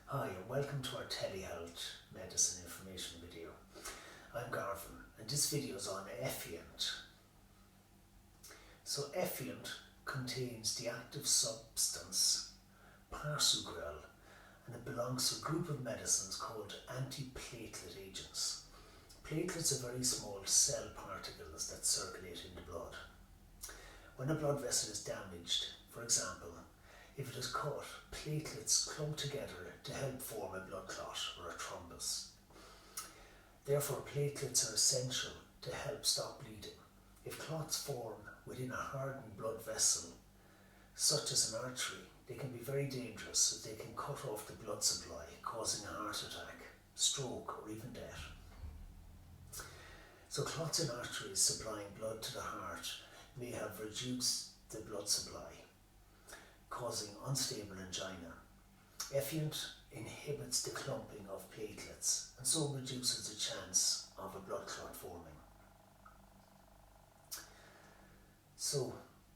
Hi and welcome to our telehealth medicine information video. I'm Garvin and this video is on Efient. So Efient contains the active substance prasugrel and it belongs to a group of medicines called anti-platelet agents. Platelets are very small cell particles that circulate in the blood. When a blood vessel is damaged, for example, if it is cut, platelets clump together to help form a blood clot or a thrombus. Therefore, platelets are essential to help stop bleeding. If clots form within a hardened blood vessel, such as an artery, they can be very dangerous as they can cut off the blood supply, causing a heart attack, stroke, or even death. So clots in arteries supplying blood to the heart may have reduced the blood supply, causing unstable angina. Efient inhibits the clumping of platelets and so reduces the chance of a blood clot forming. So,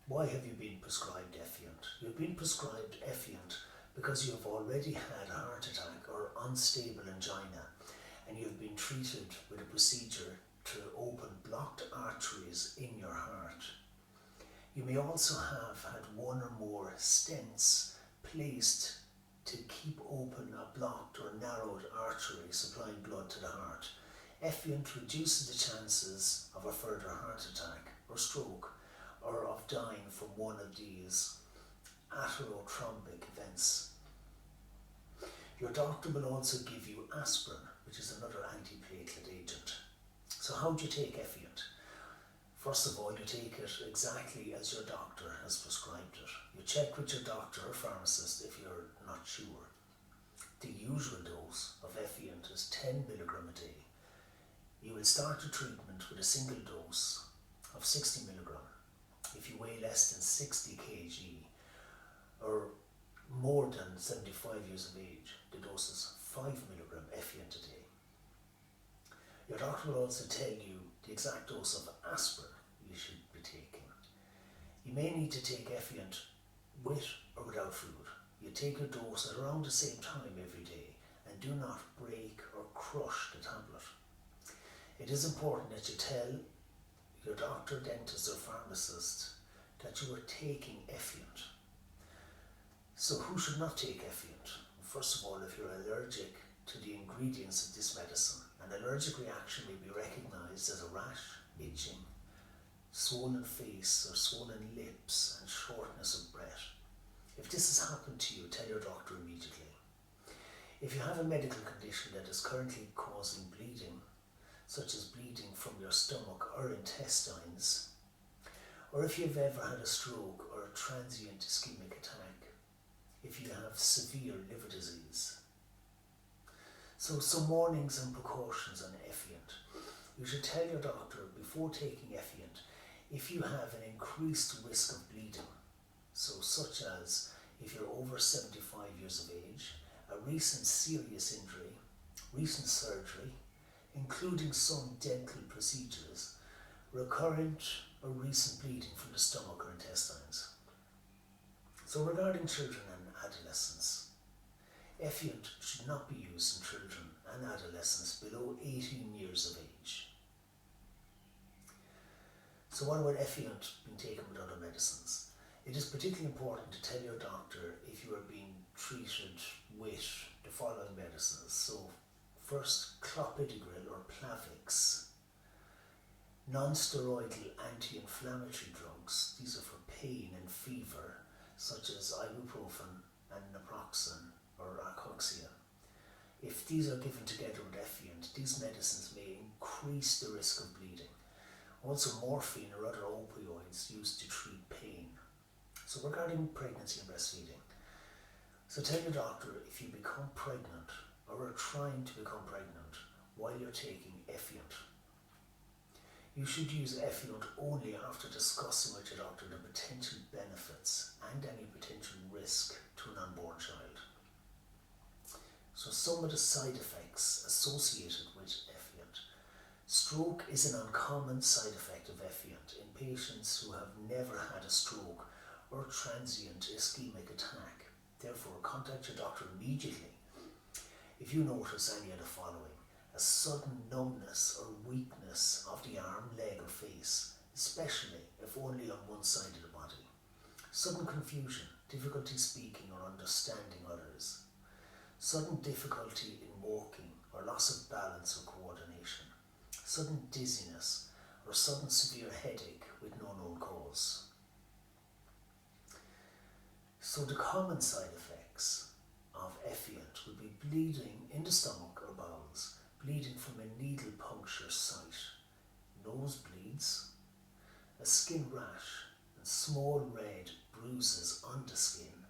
why have you been prescribed Efient? You've been prescribed Efient because you have already had a heart attack or unstable angina and you have been treated with a procedure to open blocked arteries in your heart. You may also have had one or more stents placed to keep open a blocked or narrowed artery supplying blood to the heart. Efient reduces the chances of a further heart attack or stroke or of dying from one of these atherothrombic events. Your doctor will also give you aspirin, which is another anti-platelet agent. So how do you take Efient? First of all, you take it exactly as your doctor has prescribed it. You check with your doctor or pharmacist if you're not sure. The usual dose of Efient is 10 milligram a day. You will start the treatment with a single dose of 60 milligram. If you weigh less than 60 kg or more than 75 years of age, the dose is 5 milligram Efient a day. Your doctor will also tell you the exact dose of aspirin you should be taking. You may need to take Efient with or without food. You take your dose at around the same time every day and do not break or crush the tablet. It is important that you tell your doctor, dentist or pharmacist that you are taking Efient. So who should not take Efient? First of all, if you're allergic to the ingredients of this medicine, an allergic reaction may be recognised as a rash, itching, swollen face or swollen lips and shortness of breath. If this has happened to you, tell your doctor immediately. If you have a medical condition that is currently causing bleeding, such as bleeding from your stomach or intestines, or if you've ever had a stroke or a transient ischemic attack, if you have severe liver disease. So some warnings and precautions on Efient. You should tell your doctor before taking Efient if you have an increased risk of bleeding, so such as if you're over 75 years of age, a recent serious injury, recent surgery, including some dental procedures, recurrent or recent bleeding from the stomach or intestines. So regarding children and adolescents, Efient should not be used in children and adolescents below 18 years of age. So what about Efient being taken with other medicines? It is particularly important to tell your doctor if you are being treated with the following medicines. So first, clopidogrel or Plavix, non-steroidal anti-inflammatory drugs. These are for pain and fever, such as ibuprofen and naproxen or acoxia. If these are given together with Efient, these medicines may increase the risk of bleeding. Also morphine or other opioids used to treat pain. So regarding pregnancy and breastfeeding, so tell your doctor if you become pregnant or are trying to become pregnant while you're taking Efient. You should use Efient only after discussing with your doctor the potential benefits and any potential risk to an unborn child. So some of the side effects associated with Efient. Stroke is an uncommon side effect of Efient in patients who have never had a stroke or transient ischemic attack. Therefore, contact your doctor immediately If you notice any of the following: a sudden numbness or weakness of the arm, leg or face, especially if only on one side of the body; sudden confusion, difficulty speaking or understanding others; sudden difficulty in walking or loss of balance or coordination; sudden dizziness or sudden severe headache with no known cause. So the common side effects of Efient would be bleeding in the stomach or bowels, bleeding from a needle puncture site, nosebleeds, a skin rash and small red bruises on the skin,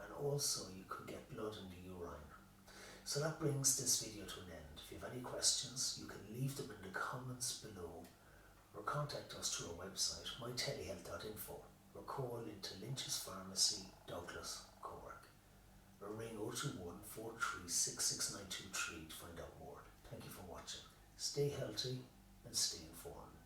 and also you could get blood in the urine. So that brings this video to an end. If you have any questions, you can leave them in the comments below or contact us through our website, mytelehealth.info, or call into Lynch's Pharmacy, Douglas, Cork, or ring 021 43 66923 to find out more. Thank you for watching. Stay healthy and stay informed.